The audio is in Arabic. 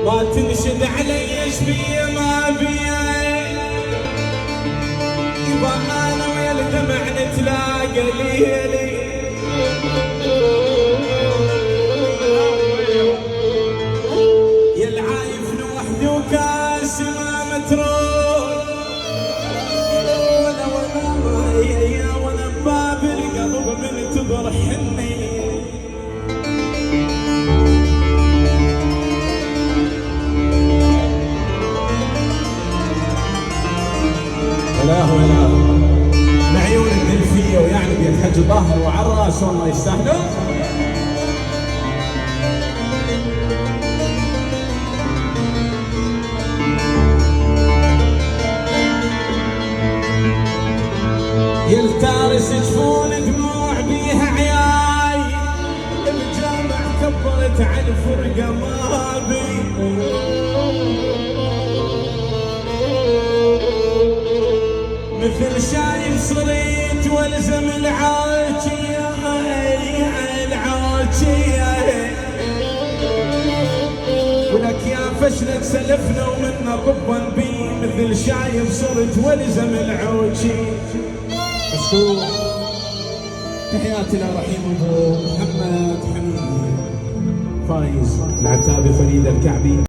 ما تنشد علي ايش بيا ما بيا، يبا انا ويا الدمع نتلاقى ليلي. يا العايف لوحدي وكاس ما متروك، ولا باب القلب منتظر حني. ولا معيون الدلفية ويعني بيت حج ظهر وعراس والله يستاهلون. يلتارس جفون دموع بيها عياي، الجامع كبرت على الفرقة ما بي. مثل شايف صريت والزم العاجية ولك يا فشلك سلفنا ومنا طبا بي. مثل شايف صرت والزم العوجي. مشكور. تحياتي لرحيم ابو محمد حميد فايز العتابي فريد الكعبي.